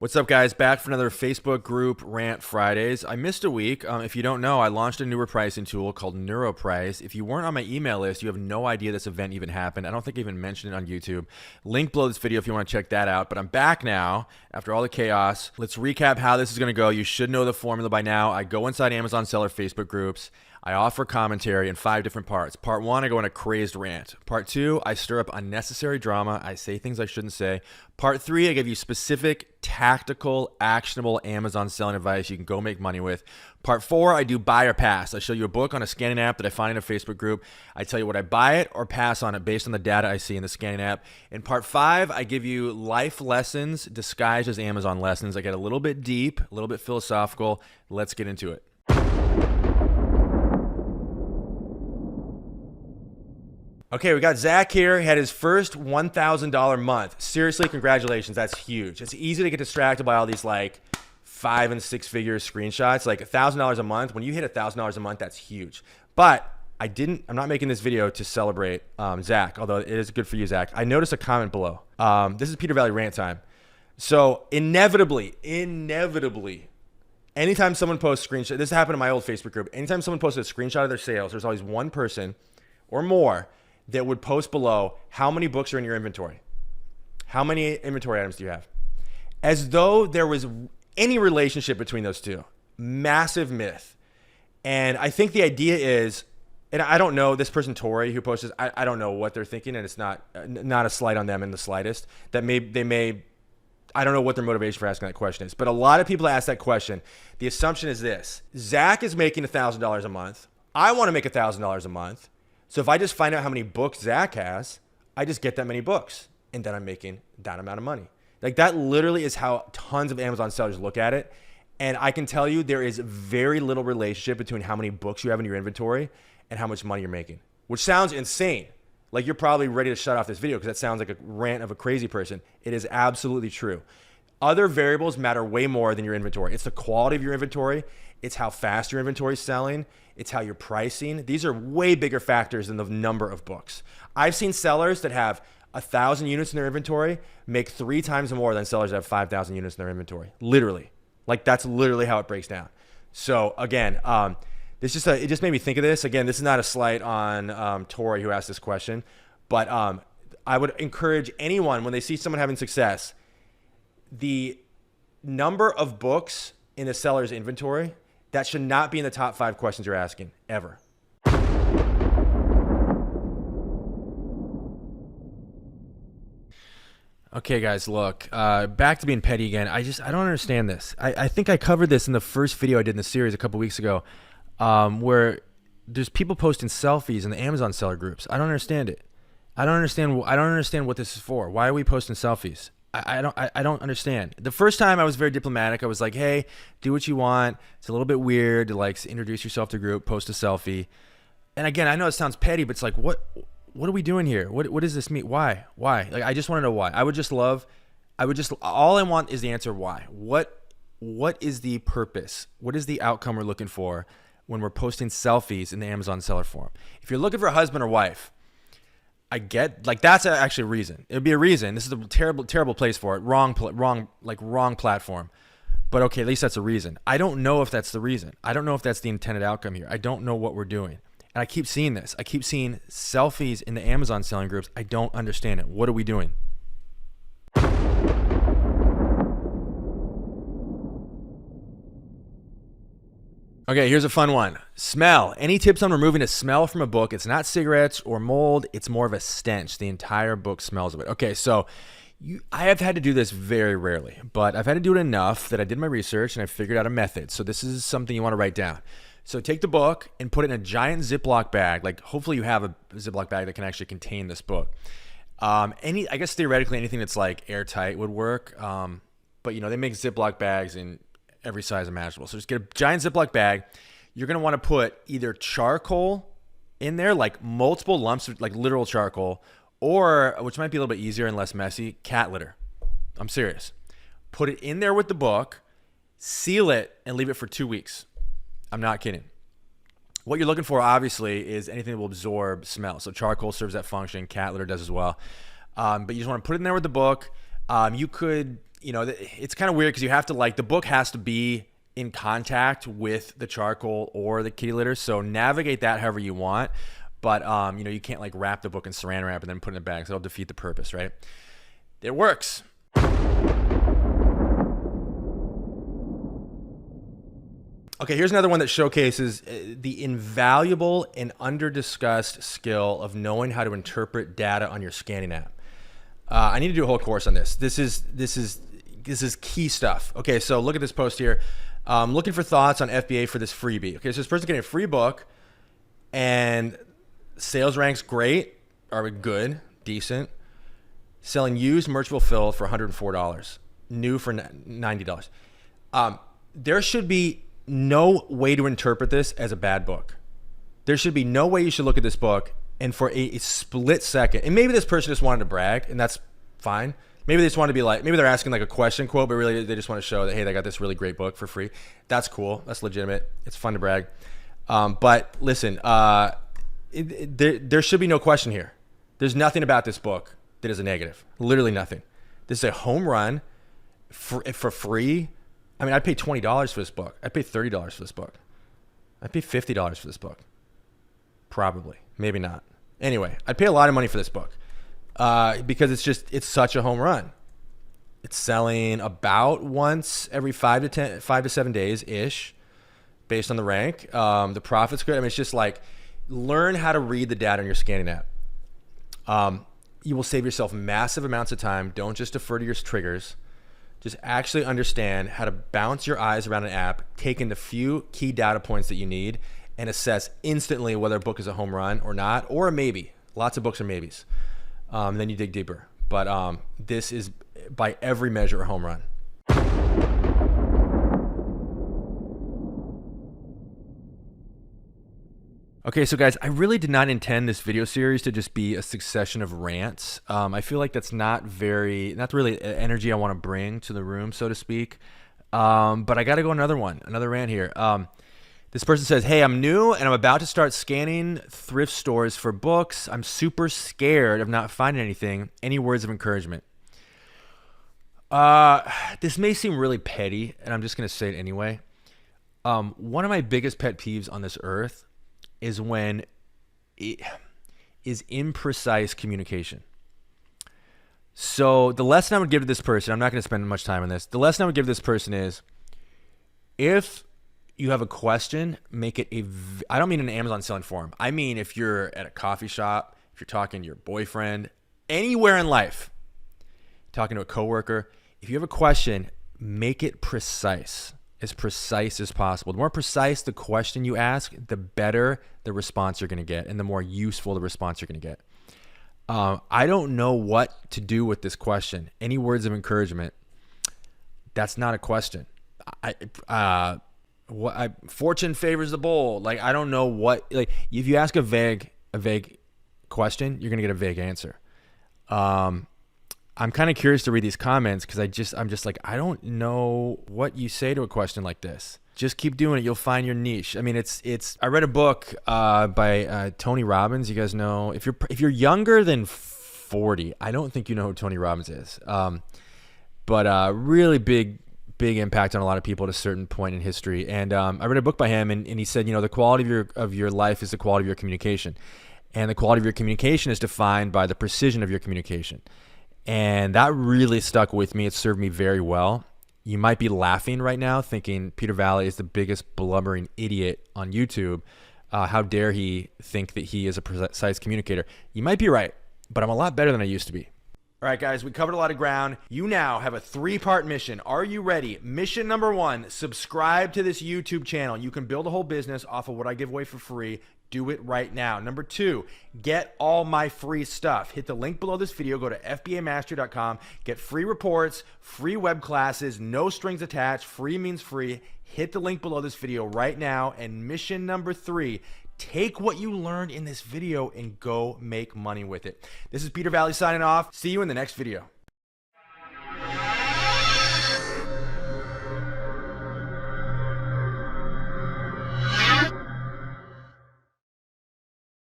What's up, guys? Back for another Facebook group Rant Fridays. I missed a week. If you don't know, I launched a newer pricing tool called NeuroPrice. If you weren't on my email list, you have no idea this event even happened. I don't think I even mentioned it on YouTube. Link below this video if you want to check that out. But I'm back now after all the chaos. Let's recap how this is going to go. You should know the formula by now. I go inside Amazon seller Facebook groups. I offer commentary in 5 different parts. Part 1, I go on a crazed rant. Part 2, I stir up unnecessary drama. I say things I shouldn't say. Part 3, I give you specific, tactical, actionable Amazon selling advice you can go make money with. Part 4, I do buy or pass. I show you a book on a scanning app that I find in a Facebook group. I tell you what I buy it or pass on it based on the data I see in the scanning app. In Part 5, I give you life lessons disguised as Amazon lessons. I get a little bit deep, a little bit philosophical. Let's get into it. Okay, we got Zach here. He had his first $1,000 month. Seriously, congratulations. That's huge. It's easy to get distracted by all these like 5 and 6 figure screenshots. Like $1,000 a month. When you hit $1,000 a month, that's huge. But I'm not making this video to celebrate Zach, although it is good for you, Zach. I noticed a comment below. This is Peter Valley rant time. So inevitably, anytime someone posts a screenshot, this happened in my old Facebook group. Anytime someone posted a screenshot of their sales, there's always one person or more that would post below, how many books are in your inventory? How many inventory items do you have? As though there was any relationship between those two. Massive myth. And I think the idea is, and I don't know, this person, Tori, who posted, I don't know what they're thinking, and it's not a slight on them in the slightest. I don't know what their motivation for asking that question is. But a lot of people ask that question. The assumption is this: Zach is making $1,000 a month. I want to make $1,000 a month. So if I just find out how many books Zach has, I just get that many books, and then I'm making that amount of money. Like, that literally is how tons of Amazon sellers look at it. And I can tell you there is very little relationship between how many books you have in your inventory and how much money you're making, which sounds insane. Like, you're probably ready to shut off this video because that sounds like a rant of a crazy person. It is absolutely true. Other variables matter way more than your inventory. It's the quality of your inventory. It's how fast your inventory is selling. It's how you're pricing. These are way bigger factors than the number of books. I've seen sellers that have 1,000 units in their inventory make 3 times more than sellers that have 5,000 units in their inventory. Literally. Like, that's literally how it breaks down. So again, it just made me think of this. Again, this is not a slight on Tori who asked this question, but I would encourage anyone when they see someone having success, the number of books in the seller's inventory, that should not be in the top 5 questions you're asking, ever. Okay, guys, look, back to being petty again. I don't understand this. I think I covered this in the first video I did in the series a couple weeks ago, where there's people posting selfies in the Amazon seller groups. I don't understand it. I don't understand what this is for. Why are we posting selfies? I don't understand. The first time I was very diplomatic. I was like, hey, do what you want. It's a little bit weird to like introduce yourself to a group, post a selfie. And again, I know it sounds petty, but it's like, what are we doing here? What does this mean? Why? Like, I just want to know why. All I want is the answer why. What is the purpose? What is the outcome we're looking for when we're posting selfies in the Amazon seller forum? If you're looking for a husband or wife, I get, like, that's actually a reason. It would be a reason. This is a terrible place for it. Wrong platform. But okay, at least that's a reason. I don't know if that's the reason. I don't know if that's the intended outcome here. I don't know what we're doing. And I keep seeing this. I keep seeing selfies in the Amazon selling groups. I don't understand it. What are we doing? Okay, here's a fun one. Smell. Any tips on removing a smell from a book? It's not cigarettes or mold. It's more of a stench. The entire book smells of it. Okay, so I have had to do this very rarely, but I've had to do it enough that I did my research and I figured out a method. So this is something you want to write down. So take the book and put it in a giant Ziploc bag. Like, hopefully you have a Ziploc bag that can actually contain this book. I guess theoretically anything that's like airtight would work. But you know, they make Ziploc bags in every size imaginable. So just get a giant Ziploc bag. You're going to want to put either charcoal in there, like multiple lumps of like literal charcoal, or, which might be a little bit easier and less messy, cat litter. I'm serious. Put it in there with the book, seal it, and leave it for 2 weeks. I'm not kidding. What you're looking for, obviously, is anything that will absorb smell. So charcoal serves that function. Cat litter does as well. But you just want to put it in there with the book. You could you know, it's kind of weird because you have to like, the book has to be in contact with the charcoal or the kitty litter. So navigate that however you want. But, you know, you can't like wrap the book in saran wrap and then put it in a bag. So it'll defeat the purpose, right? It works. Okay, here's another one that showcases the invaluable and under-discussed skill of knowing how to interpret data on your scanning app. I need to do a whole course on this. This is key stuff. Okay, so look at this post here. Looking for thoughts on FBA for this freebie. Okay, so this person's getting a free book, and sales ranks great, or good, decent. Selling used merch fulfilled for $104, new for $90. There should be no way to interpret this as a bad book. There should be no way you should look at this book and for a split second, and maybe this person just wanted to brag, and that's fine. Maybe they just want to be like, maybe they're asking like a question quote, but really they just want to show that, hey, they got this really great book for free. That's cool. That's legitimate. It's fun to brag. But listen, there should be no question here. There's nothing about this book that is a negative. Literally nothing. This is a home run for free. I mean, I'd pay $20 for this book. I'd pay $30 for this book. I'd pay $50 for this book. Probably. Maybe not. Anyway, I'd pay a lot of money for this book because it's such a home run. It's selling about once every 5 to 7 days ish, based on the rank. The profit's good. I mean, it's just like, learn how to read the data on your scanning app. You will save yourself massive amounts of time. Don't just defer to your triggers. Just actually understand how to bounce your eyes around an app, take in the few key data points that you need, and assess instantly whether a book is a home run or not, or a maybe. Lots of books are maybes. Then you dig deeper. But this is, by every measure, a home run. Okay, so guys, I really did not intend this video series to just be a succession of rants. I feel like that's not really energy I want to bring to the room, so to speak. But I got to go another rant here. This person says, hey, I'm new and I'm about to start scanning thrift stores for books. I'm super scared of not finding anything. Any words of encouragement? This may seem really petty, and I'm just going to say it anyway. One of my biggest pet peeves on this earth is when it is imprecise communication. So the lesson I would give to this person, I'm not going to spend much time on this. The lesson I would give this person is, if you have a question, make it I don't mean an Amazon selling forum. I mean, if you're at a coffee shop, if you're talking to your boyfriend, anywhere in life, talking to a coworker, if you have a question, make it precise as possible. The more precise the question you ask, the better the response you're going to get, and the more useful the response you're going to get. I don't know what to do with this question. Any words of encouragement? That's not a question. Fortune favors the bold. Like, I don't know what. Like, if you ask a vague question, you're going to get a vague answer. I'm kind of curious to read these comments because I'm just like, I don't know what you say to a question like this. Just keep doing it. You'll find your niche. I mean, I read a book by Tony Robbins. You guys know, if you're younger than 40, I don't think you know who Tony Robbins is. But really big impact on a lot of people at a certain point in history. And I read a book by him, and he said, you know, the quality of your life is the quality of your communication, and the quality of your communication is defined by the precision of your communication. And that really stuck with me. It served me very well. You might be laughing right now thinking Peter Valley is the biggest blubbering idiot on YouTube. How dare he think that he is a precise communicator? You might be right, but I'm a lot better than I used to be. All right, guys, we covered a lot of ground. You now have a 3-part mission. Are you ready? Mission number 1, subscribe to this YouTube channel. You can build a whole business off of what I give away for free. Do it right now. Number 2, get all my free stuff. Hit the link below this video. Go to fbamastery.com. Get free reports, free web classes, no strings attached. Free means free. Hit the link below this video right now. And mission number 3, take what you learned in this video and go make money with it. This is Peter Valley signing off. See you in the next video.